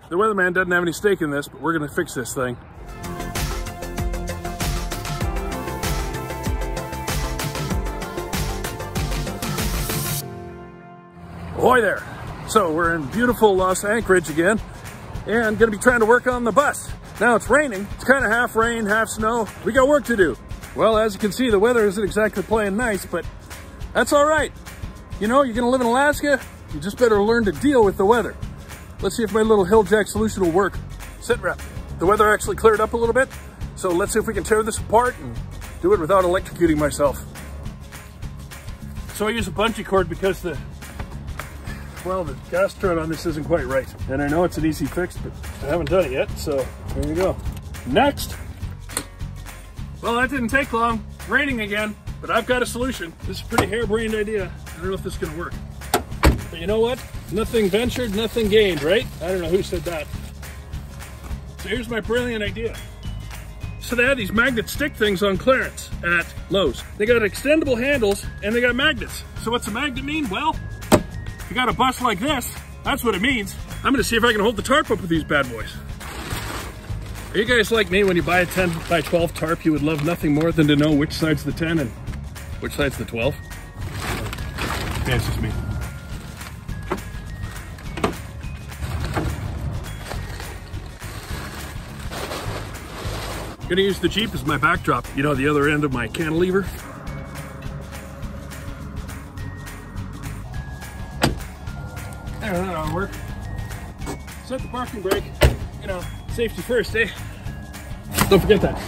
The weatherman doesn't have any stake in this, but we're gonna fix this thing. Ahoy there. So we're in beautiful Los Anchorage again and gonna be trying to work on the bus. Now it's raining. It's kind of half rain, half snow. We got work to do. Well, as you can see, the weather isn't exactly playing nice, but that's all right. You know, you're gonna live in Alaska, you just better learn to deal with the weather. Let's see if my little hill jack solution will work. Sit rep. The weather actually cleared up a little bit, so let's see if we can tear this apart and do it without electrocuting myself. So I use a bungee cord because the gas strut on this isn't quite right. And I know it's an easy fix, but I haven't done it yet, so here we go. Next. Well, that didn't take long. Raining again, but I've got a solution. This is a pretty harebrained idea. I don't know if this is gonna work. But you know what? Nothing ventured, nothing gained, right? I don't know who said that. So here's my brilliant idea. So they had these magnet stick things on clearance at Lowe's. They got extendable handles and they got magnets. So what's a magnet mean? Well, if you got a bus like this, that's what it means. I'm gonna see if I can hold the tarp up with these bad boys. Are you guys like me? When you buy a 10 by 12 tarp, you would love nothing more than to know which side's the 10 and which side's the 12? Yeah, it's just me. I'm gonna use the Jeep as my backdrop. You know, the other end of my cantilever. There, that ought to work. Set the parking brake. You know, safety first, eh? Don't forget that.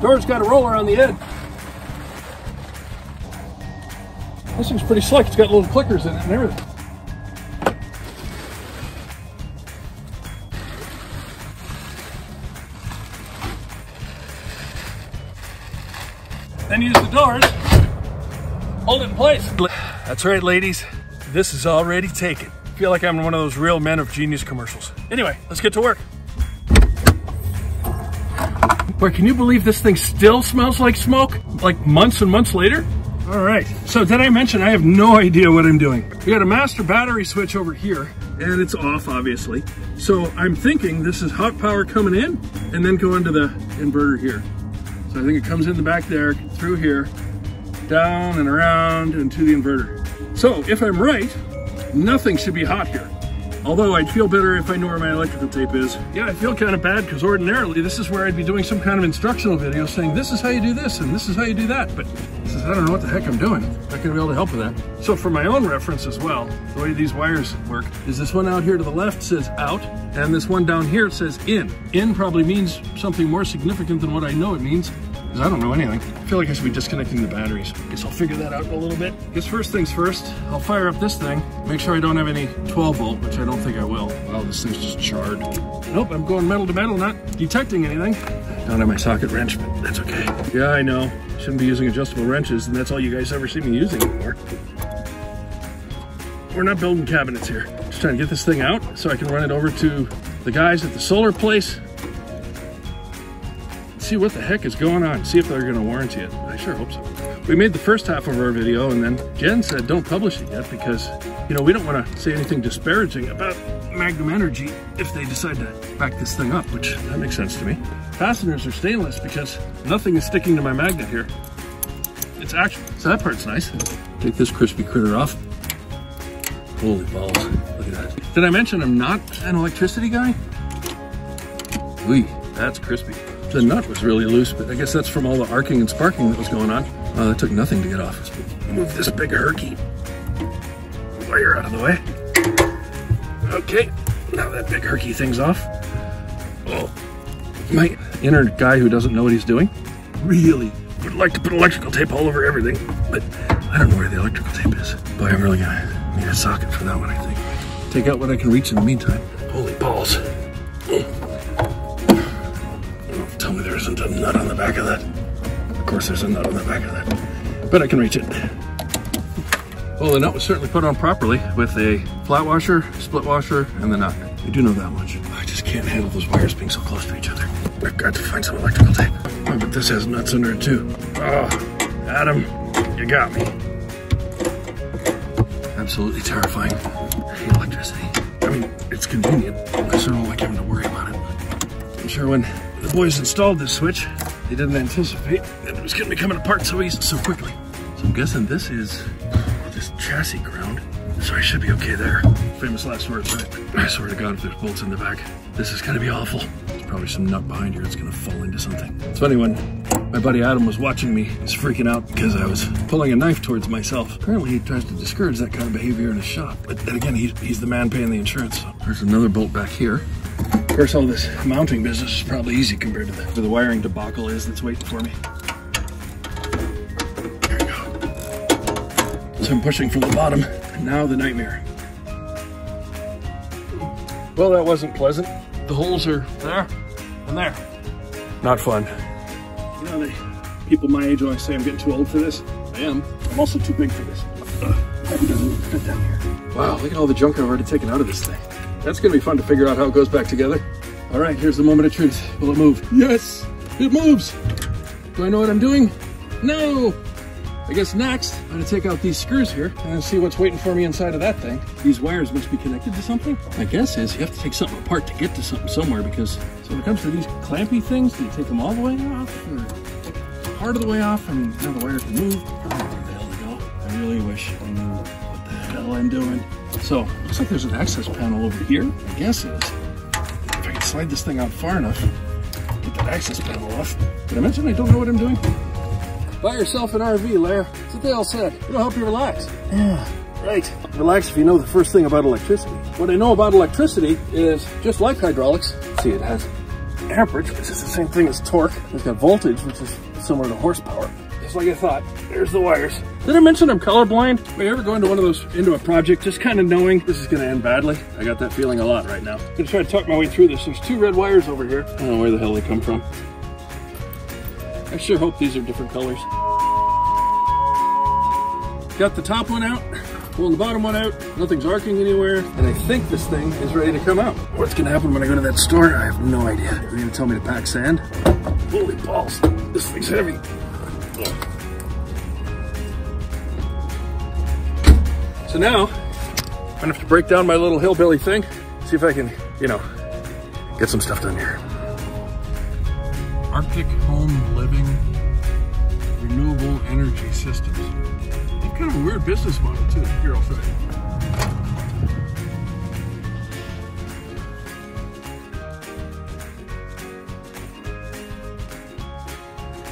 Door's got a roller on the end. This thing's pretty slick. It's got little clickers in it and everything. Then use the doors. Hold it in place. That's right, ladies. This is already taken. I feel like I'm in one of those Real Men of Genius commercials. Anyway, let's get to work. Boy, can you believe this thing still smells like smoke? Like months and months later? All right, so did I mention I have no idea what I'm doing? We got a master battery switch over here, and it's off, obviously. So I'm thinking this is hot power coming in, and then going to the inverter here. So I think it comes in the back there, through here, down and around, and to the inverter. So if I'm right, nothing should be hot here. Although I'd feel better if I knew where my electrical tape is. Yeah, I feel kind of bad because ordinarily this is where I'd be doing some kind of instructional video saying this is how you do this and this is how you do that. But this is, I don't know what the heck I'm doing. I'm not gonna be able to help with that. So for my own reference as well, the way these wires work is this one out here to the left says out and this one down here says in. In probably means something more significant than what I know it means. I don't know anything. I feel like I should be disconnecting the batteries. Guess I'll figure that out in a little bit. Guess first things first, I'll fire up this thing. Make sure I don't have any 12 volt, which I don't think I will. Wow, this thing's just charred. Nope, I'm going metal to metal, not detecting anything. Don't have my socket wrench, but that's okay. Yeah, I know. Shouldn't be using adjustable wrenches, and that's all you guys ever see me using anymore. We're not building cabinets here. Just trying to get this thing out so I can run it over to the guys at the solar place. See what the heck is going on, see if they're gonna warranty it. I sure hope so. We made the first half of our video and then Jen said don't publish it yet because, you know, we don't wanna say anything disparaging about Magnum Energy if they decide to back this thing up, which that makes sense to me. Fasteners are stainless because nothing is sticking to my magnet here. It's actually, so that part's nice. Take this crispy critter off. Holy balls, look at that. Did I mention I'm not an electricity guy? Ooh, that's crispy. The nut was really loose, but I guess that's from all the arcing and sparking that was going on. That took nothing to get off. Let's move this big herky wire out of the way. Okay, now that big herky thing's off. Oh, my inner guy who doesn't know what he's doing really would like to put electrical tape all over everything, but I don't know where the electrical tape is. Boy, I'm really gonna need a socket for that one, I think. Take out what I can reach in the meantime. Holy balls. Tell me there isn't a nut on the back of that. Of course there's a nut on the back of that, but I can reach it. Well, the nut was certainly put on properly with a flat washer, split washer, and the nut. I do know that much. I just can't handle those wires being so close to each other. I've got to find some electrical tape. Oh, but this has nuts under it too. Oh, Adam, you got me. Absolutely terrifying. I hate electricity. convenient because I don't like having to worry about it. I'm sure when the boys installed this switch, they didn't anticipate that it was going to be coming apart so easy, so quickly. So I'm guessing this is this chassis ground. So I should be okay there. Famous last words, right? I swear to God, if there's bolts in the back, this is gonna be awful. There's probably some nut behind here that's gonna fall into something. It's funny, when my buddy Adam was watching me, he was freaking out because I was pulling a knife towards myself. Apparently he tries to discourage that kind of behavior in his shop. But then again, he's the man paying the insurance. So there's another bolt back here. Of course, all this mounting business is probably easy compared to the wiring debacle that's waiting for me. There we go. So I'm pushing from the bottom, and now the nightmare. Well, that wasn't pleasant. The holes are there and there. Not fun. You know, people my age always say I'm getting too old for this. I am. I'm also too big for this. It doesn't fit down here. Wow, look at all the junk I've already taken out of this thing. That's gonna be fun to figure out how it goes back together. All right, here's the moment of truth. Will it move? Yes, it moves. Do I know what I'm doing? No. I guess next, I'm gonna take out these screws here and see what's waiting for me inside of that thing. These wires must be connected to something. My guess is you have to take something apart to get to something somewhere, because so when it comes to these clampy things, do you take them all the way off or part of the way off? I mean, now the wires are moved. I don't know where the hell to go. I really wish I knew what the hell I'm doing. So, looks like there's an access panel over here. My guess is, if I can slide this thing out far enough, get that access panel off. Did I mention I don't know what I'm doing? Buy yourself an RV, Lair. That's what they all said. It'll help you relax. Yeah, right. Relax if you know the first thing about electricity. What I know about electricity is, just like hydraulics, see, it has amperage, which is the same thing as torque. It's got voltage, which is similar to horsepower. Just like I thought. There's the wires. Did I mention I'm colorblind? Have you ever gone into a project just kind of knowing this is going to end badly? I got that feeling a lot right now. I'm going to try to talk my way through this. There's two red wires over here. I don't know where the hell they come from. I sure hope these are different colors. Got the top one out, pulling the bottom one out. Nothing's arcing anywhere, and I think this thing is ready to come out. What's gonna happen when I go to that store? I have no idea. Are they gonna tell me to pack sand? Holy balls, this thing's heavy. So now, I'm gonna have to break down my little hillbilly thing, see if I can, you know, get some stuff done here. Arctic Home Living Renewable Energy Systems. They've kind of a weird business model too. Here, I'll show you.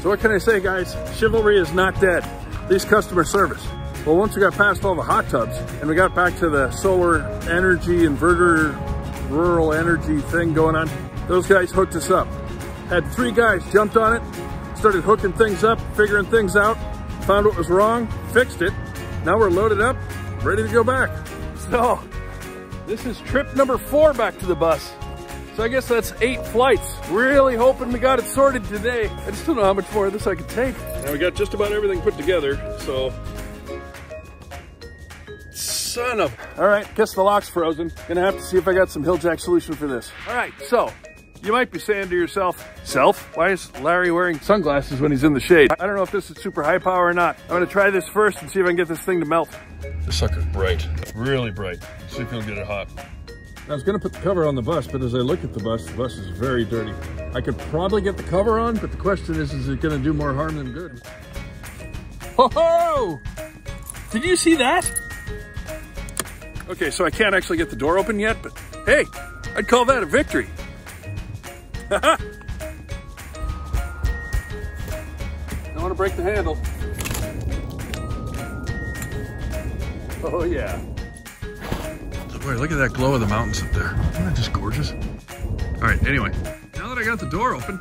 So what can I say, guys? Chivalry is not dead. At least customer service. Well, once we got past all the hot tubs and we got back to the solar energy inverter, rural energy thing going on, those guys hooked us up. Had 3 guys jumped on it, started hooking things up, figuring things out, found what was wrong, fixed it. Now we're loaded up, ready to go back. So this is trip number 4 back to the bus. So I guess that's 8 flights. Really hoping we got it sorted today. I just don't know how much more of this I could take. Now we got just about everything put together, so. Son of, all right, guess the lock's frozen. Gonna have to see if I got some hill jack solution for this. All right, so. You might be saying to yourself, why is Larry wearing sunglasses when he's in the shade? I don't know if this is super high power or not. I'm gonna try this first and see if I can get this thing to melt. This sucker's bright, really bright. See if he'll get it hot. I was gonna put the cover on the bus, but as I look at the bus is very dirty. I could probably get the cover on, but the question is it gonna do more harm than good? Ho-ho! Did you see that? Okay, so I can't actually get the door open yet, but hey, I'd call that a victory. I want to break the handle. Oh yeah. So boy, look at that glow of the mountains up there. Isn't that just gorgeous? All right, anyway, now that I got the door open,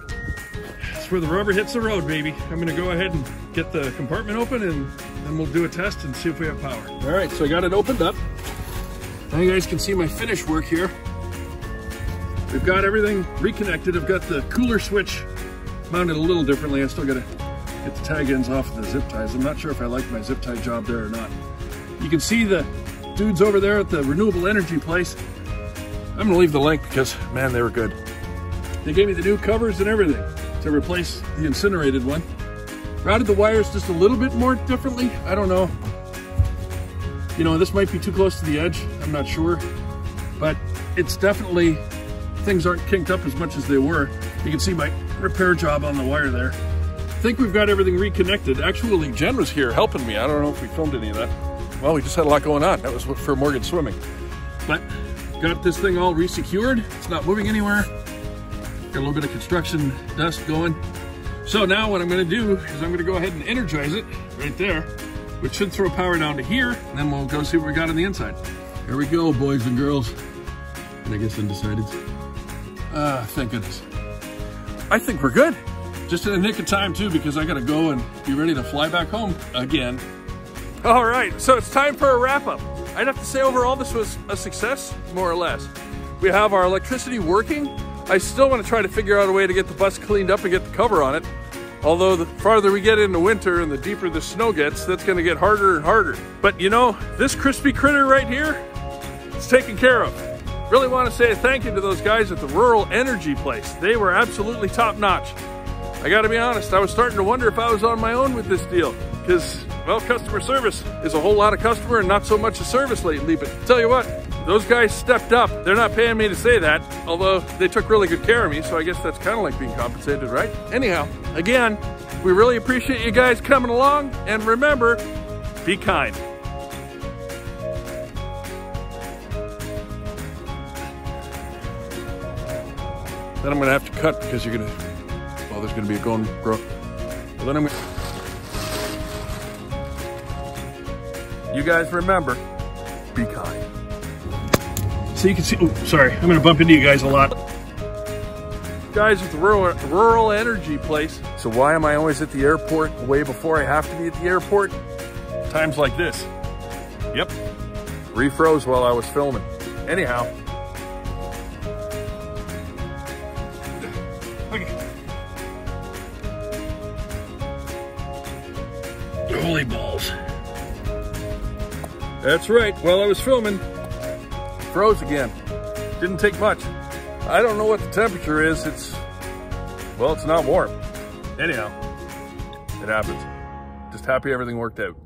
it's where the rubber hits the road, baby. I'm gonna go ahead and get the compartment open and then we'll do a test and see if we have power. All right, so I got it opened up. Now you guys can see my finish work here. We've got everything reconnected. I've got the cooler switch mounted a little differently. I still gotta get the tag ends off of the zip ties. I'm not sure if I like my zip tie job there or not. You can see the dudes over there at the renewable energy place. I'm gonna leave the link because, man, they were good. They gave me the new covers and everything to replace the incinerated one. Routed the wires just a little bit more differently. I don't know. You know, this might be too close to the edge. I'm not sure. but it's definitely, things aren't kinked up as much as they were. You can see my repair job on the wire there. I think we've got everything reconnected. Actually, Jen was here helping me. I don't know if we filmed any of that. Well, we just had a lot going on. That was for Morgan swimming. But got this thing all resecured. It's not moving anywhere. Got a little bit of construction dust going. So now what I'm gonna do is I'm gonna go ahead and energize it right there, which should throw power down to here, and then we'll go see what we got on the inside. Here we go, boys and girls. And I guess undecided. Thank goodness. I think we're good. Just in the nick of time too, because I gotta go and be ready to fly back home again. All right, so it's time for a wrap up. I'd have to say overall this was a success, more or less. We have our electricity working. I still want to try to figure out a way to get the bus cleaned up and get the cover on it. Although the farther we get into winter and the deeper the snow gets, that's gonna get harder and harder. But you know, this crispy critter right here, it's taken care of. Really want to say a thank you to those guys at the Rural Energy place. They were absolutely top notch. I gotta be honest, I was starting to wonder if I was on my own with this deal. Because, well, customer service is a whole lot of customer and not so much a service lately. But tell you what, those guys stepped up. They're not paying me to say that, although they took really good care of me, so I guess that's kind of like being compensated, right? Anyhow, again, we really appreciate you guys coming along, and remember, be kind. Then I'm gonna have to cut because you're gonna, well, there's gonna be a going broke. Well, then I'm gonna, you guys remember, be kind. So you can see, oh, sorry, I'm gonna bump into you guys a lot. Guys at the rural energy place. So why am I always at the airport way before I have to be at the airport? Times like this. Yep, refroze while I was filming. Anyhow. Okay. Holy balls. That's right, while I was filming, froze again. Didn't take much. I don't know what the temperature is. Well, it's not warm. Anyhow, it happens. Just happy everything worked out.